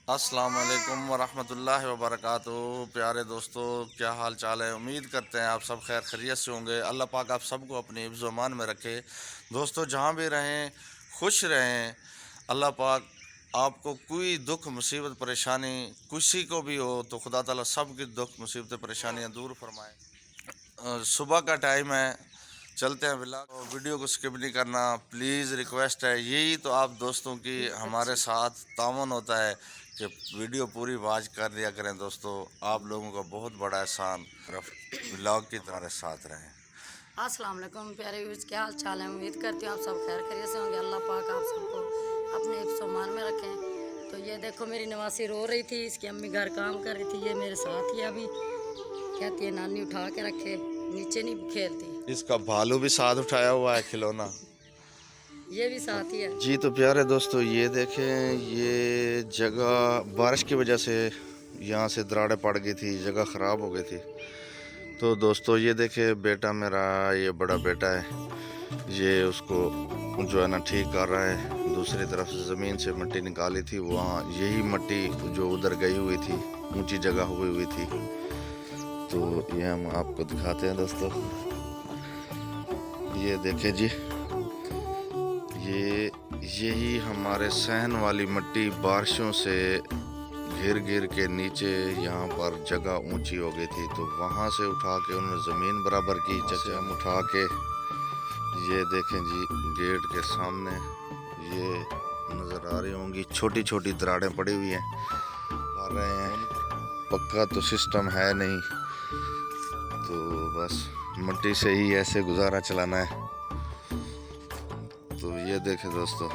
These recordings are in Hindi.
अस्सलाम वालेकुम वरहमतुल्लाहि वबरकातुहू। प्यारे दोस्तों, क्या हाल चाल है। उम्मीद करते हैं आप सब खैर खैरियत से होंगे। अल्लाह पाक आप सबको अपनी हिफ्ज़ व अमान में रखे। दोस्तों, जहाँ भी रहें खुश रहें। अल्लाह पाक आपको कोई दुख मुसीबत परेशानी किसी को भी हो तो खुदा ताला सब की दुख मुसीबत परेशानियाँ दूर फरमाए। सुबह का टाइम है, चलते हैं व्लॉग। और वीडियो को स्किप नहीं करना प्लीज़, रिक्वेस्ट है। यही तो आप दोस्तों की हमारे साथ तावन होता है कि वीडियो पूरी वाच कर लिया करें। दोस्तों, आप लोगों का बहुत बड़ा एहसान, व्लॉग की तुम्हारे साथ रहें। अस्सलाम वालेकुम प्यारे व्यूअर्स, क्या हाल चाल है। उम्मीद करती हूँ आप सब खैर खैरियत से होंगे। अल्लाह पाक आप सबको अपने हिफ्ज़ व अमान में रखें। तो ये देखो, मेरी नवासी रो रही थी, इसकी अम्मी घर काम कर रही थी। ये मेरे साथ ही अभी कहती है नानी उठा के रखे, नीचे नहीं खेलती। इसका भालू भी साथ उठाया हुआ है, खिलौना। ये भी साथ ही है। जी तो प्यारे दोस्तों, ये देखें, ये जगह बारिश की वजह से यहाँ से दरारें पड़ गई थी, जगह ख़राब हो गई थी। तो दोस्तों, ये देखें, बेटा मेरा, ये बड़ा बेटा है, ये उसको जो है ना ठीक कर रहा है। दूसरी तरफ से ज़मीन से मिट्टी निकाली थी, वहाँ यही मिट्टी जो उधर गई हुई थी, ऊंची जगह हुई थी। तो ये हम आपको दिखाते हैं दोस्तों। ये देखें जी, ये यही हमारे सहन वाली मिट्टी बारिशों से गिर गिर के नीचे यहाँ पर जगह ऊंची हो गई थी। तो वहाँ से उठा के उन्होंने ज़मीन बराबर की। जैसे हम उठा के, ये देखें जी, गेट के सामने ये नज़र आ रही होंगी, छोटी छोटी दरारें पड़ी हुई हैं, आ रहे हैं। पक्का तो सिस्टम है नहीं, तो बस मिट्टी से ही ऐसे गुजारा चलाना है। तो ये देखें दोस्तों,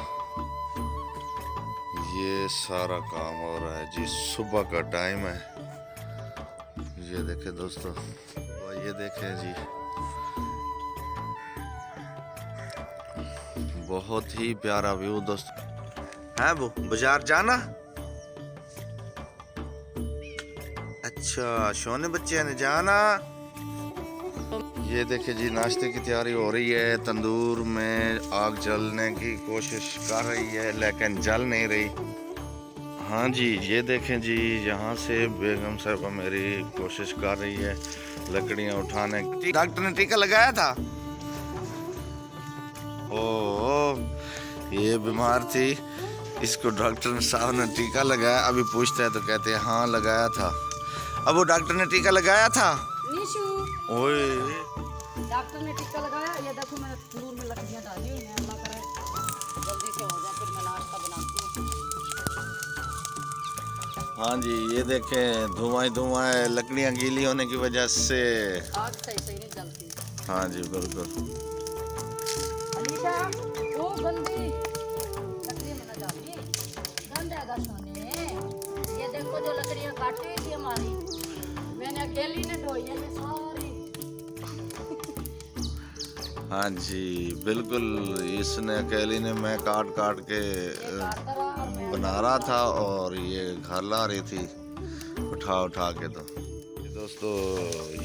ये सारा काम हो रहा है जी, सुबह का टाइम है। ये देखें दोस्तों, ये देखें जी, बहुत ही प्यारा व्यू दोस्तों है। वो बाजार जाना, अच्छा सोने बच्चे ने जाना। ये देखे जी, नाश्ते की तैयारी हो रही है। तंदूर में आग जलने की कोशिश कर रही है लेकिन जल नहीं रही। हाँ जी, ये देखें जी, यहाँ से बेगम साहबा मेरी कोशिश कर रही है लकड़ियाँ उठाने की। डॉक्टर ने टीका लगाया था। ओ, ये बीमार थी, इसको डॉक्टर साहब ने टीका लगाया। अभी पूछते हैं तो कहते हैं हाँ लगाया था। अब वो डॉक्टर ने टीका लगाया था। निशु, ओए, डॉक्टर ने टीका लगाया। ये देखो, मैंने तंदूर में लकड़ियाँ डाली हुई हैं। अल्लाह करे जल्दी से हो जाए, फिर मैं नाश्ता बनाती हूँ। हाँ जी, ये देखें, धुआं ही धुआं है, लकड़ियाँ गीली होने की वजह से। आग सही सही नहीं जलती। हाँ जी बिल्कुल। अलीशा, ओ गंदी लकड़ी में न डाली, गंद आएगा सोने। ये देखो, जो लकड़ियाँ काटी हुई थी हमारी, मैंने अकेली ने ढोई है ये सारी। हाँ जी बिल्कुल, इसने अकेली ने, मैं काट काट के ये काटता रहा और मैं बना रहा था और ये घर ला रही थी उठा उठा के। तो दोस्तों,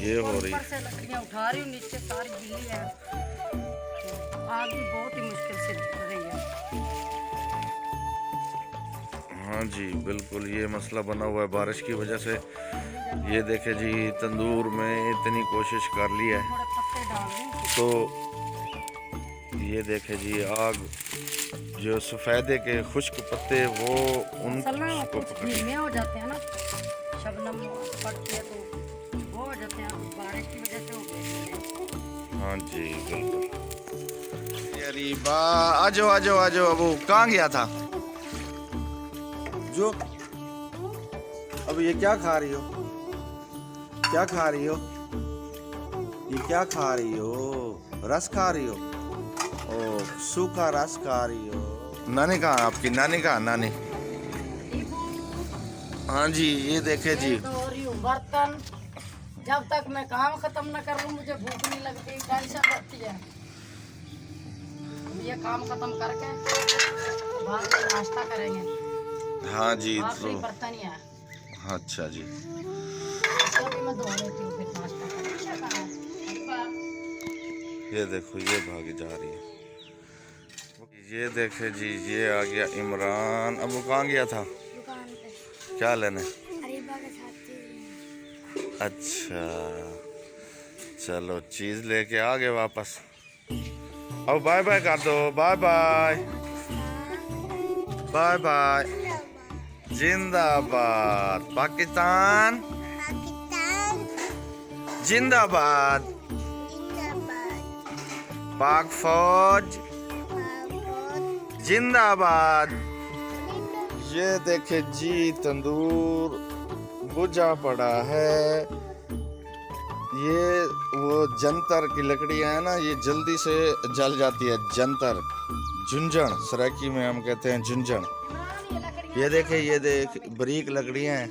ये हो रही, ऊपर से लकड़ियाँ उठा रही हूँ, नीचे सारी गिल्ली है। तो आग भी बहुत ही मुश्किल से जल रही है। हाँ जी बिल्कुल, ये मसला बना हुआ है बारिश की वजह से। ये देखे जी, तंदूर में इतनी कोशिश कर ली है। थोड़े पत्ते डाल दूँ तो ये देखे जी, आग जो सफ़ेदे के खुश्क पत्ते, वो असल ना उनको कुछ पकड़। धीमे हो जाते हैं ना, शबनम पड़ती है तो वो हो जाते हैं, बारिश की वजह से हो गए। हाँ जी बिल्कुल। अरे बा, आजो आजो आजो, अबू कहाँ गया था जो? अब ये क्या खा रही हो, क्या खा रही हो, ये क्या खा रही हो? रस खा रही हो? ओ, सूखा रस खा रही हो। नानी कहाँ, आपकी नानी कहाँ? नानी, हाँ जी, ये देखे जी, मैं धो रही हूँ बर्तन। जब तक मैं काम खत्म न कर लूँ मुझे भूख नहीं लगती, टेंशन रहती है। ये काम खत्म करके बाद में नाश्ता करेंगे। हाँ जी। आखिरी तो बर्तन ही है, अच्छा जी, तो भी मैं धो लेती हूँ, फिर नाश्ता करेंगे। ये देखो, ये भागी जा रही है। ये देखे जी, ये आ गया इमरान। अब वो कहाँ गया था? दुकान पे। क्या लेने? अरीबा के साथ चीज़। अच्छा चलो चीज लेके आ गए वापस। अब बाय बाय कर दो। Bye bye bye bye. जिंदाबाद पाकिस्तान जिंदाबाद। पाक फौज जिंदाबाद। ये देखे जी तंदूर बुझा पड़ा है। ये वो जंतर की लकड़ियां है ना, ये जल्दी से जल जाती है। जंतर झुंझण सराकी में हम कहते हैं झुंझण। ये देखे ये देख बारीक लकड़ियां हैं।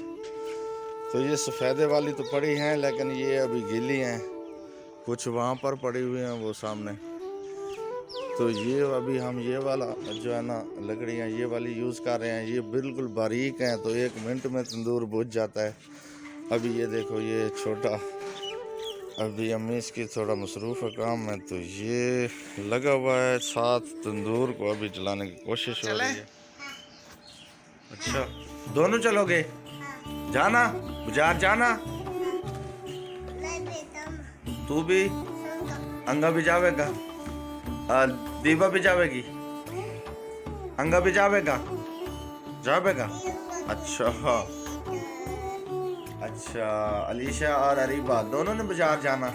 तो ये सफ़ेदे वाली तो पड़ी हैं लेकिन ये अभी गीली हैं। कुछ वहाँ पर पड़ी हुई हैं वो सामने। तो ये अभी हम ये वाला जो है ना लकड़ियाँ ये वाली यूज़ कर रहे हैं। ये बिल्कुल बारीक हैं तो 1 मिनट में तंदूर बुझ जाता है। अभी ये देखो ये छोटा, अभी अम्मी इसकी थोड़ा मसरूफ़ है काम में, तो ये लगा हुआ है साथ तंदूर को अभी जलाने की कोशिश हो रही है। अच्छा दोनों चलोगे? जाना बाजार जाना? तू भी? अंगा भी जावेगा? दीवा भी जावेगी? अंगा भी जावेगा? जावेगा? अच्छा अच्छा अलीशा और अरीबा दोनों ने बाजार जाना?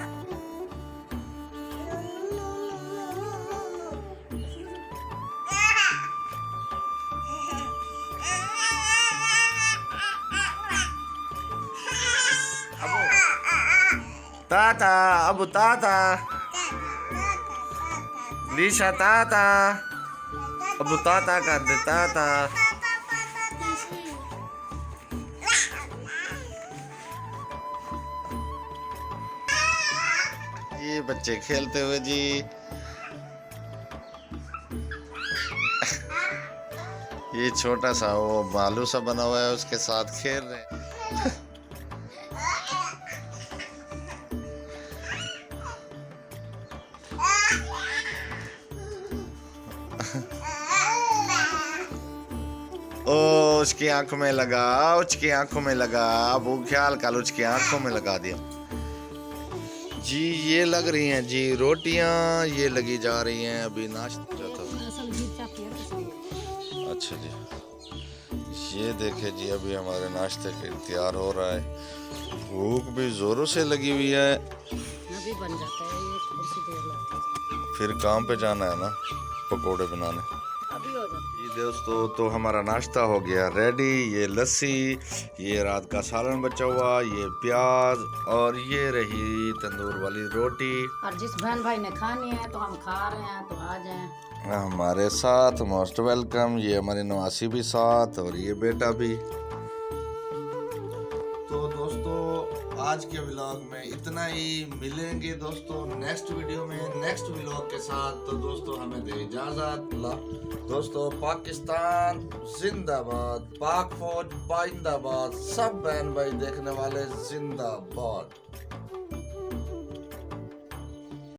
ताता अबू ताता लीशा ताता अबू ताता कर दे ताता। ये बच्चे खेलते हुए जी। ये छोटा सा वो बालू सा बना हुआ है उसके साथ खेल रहे हैं। ओ उसकी आंखों में लगा, उसकी आंखों में लगा। अब वो ख्याल कर उसकी आंखों में लगा दिया जी। ये लग रही हैं जी रोटियां, ये लगी जा रही हैं। अभी नाश्ता था। अच्छा जी ये देखे जी अभी हमारे नाश्ते के तैयार हो रहा है। भूख भी जोरों से लगी हुई है। अभी बन जाता है, ये थोड़ी सी देर लगती है। फिर काम पे जाना है ना पकोड़े बनाने। अभी हो जाता जी दोस्तों तो हमारा नाश्ता हो गया रेडी। ये लस्सी, ये रात का सालन बचा हुआ, ये प्याज और ये रही तंदूर वाली रोटी। और जिस बहन भाई ने खानी है तो हम खा रहे हैं तो आ जाएं हमारे साथ मोस्ट वेलकम। ये हमारी नवासी भी साथ और ये बेटा भी। तो दोस्तों आज के व्लॉग में इतना ही। मिलेंगे दोस्तों नेक्स्ट वीडियो में नेक्स्ट व्लॉग के साथ। तो दोस्तों हमें दे इजाजत। दोस्तों पाकिस्तान जिंदाबाद, पाक फौज पाइंदाबाद, सब बहन भाई देखने वाले जिंदाबाद।